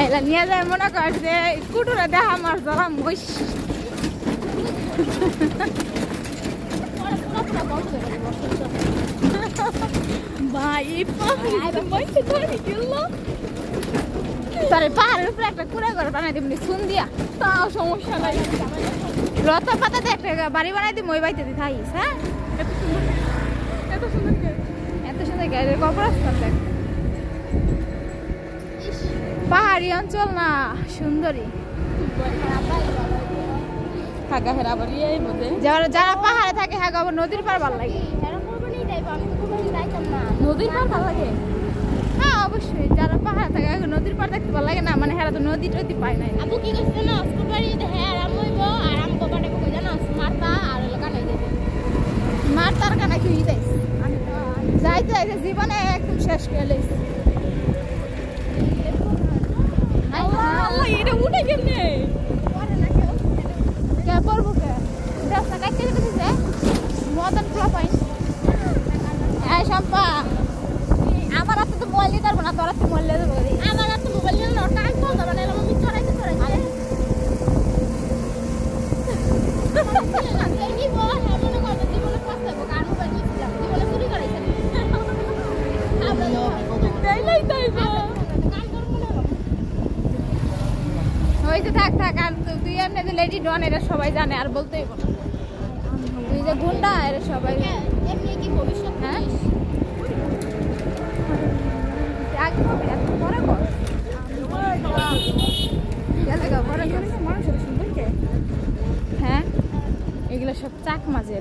এলা নিয়ে যায় মনে কর যে কুটুরে দেখা আমার জ্বালা মহিষ ভাই পাহাড়ের উপরে একটা কুড়া ঘর বানাই দিবনি শুন দিয়া তাও সমস্যা নাই লতা পাতাতে একটা বাড়ি বানাই দিব ওই বাড়িতে থাকিস হ্যাঁ এত সুন্দর কবরস্থান দেখ পাহাড়ি অঞ্চল না সুন্দরী যারা পাহাড়ে থাকে হ্যাঁ আবার নদীর পার ভালো লাগে নদীর পার ভালো লাগে হ্যাঁ অবশ্যই যারা পাহাড়ে থাকে নদীর পার দেখতে ভালো লাগে না মানে হ্যাঁ তো নদী টদী পায় না আপু কি করছে না স্কুটারি হ্যাঁ আরাম হইব আরাম কবাটা কই জানো মারতা আর কানা যাবে মারতার কানা কি যাইস যাইতে যাইতে জীবনে একদম শেষ করে লইছে আল্লাহ এটা উঠে কেমনে কে পড়বো কে রাস্তা কাটতে দিতেছে মদন প্লাপাই এই সম্পা আমার হাতে তো মোবাইল দিতে পারবো না তোর হাতে মোবাইল দেবো আমার হাতে মোবাইল নিয়ে না টাইম কল দাও না আমি চড়াইতে এই বল মনে করবে জীবনে পস্তাবো কার মোবাইল নিয়েছিলাম জীবনে চুরি করাইছে হইতে থাক আর তুই এমনি লেডি ডন এরা সবাই জানে আর বলতেই বল তুই যে গুন্ডা এরা সবাই এমনি কি ভবিষ্যৎ হ্যাঁ পরে কর হ্যাঁ এগুলো সব চাক মাঝে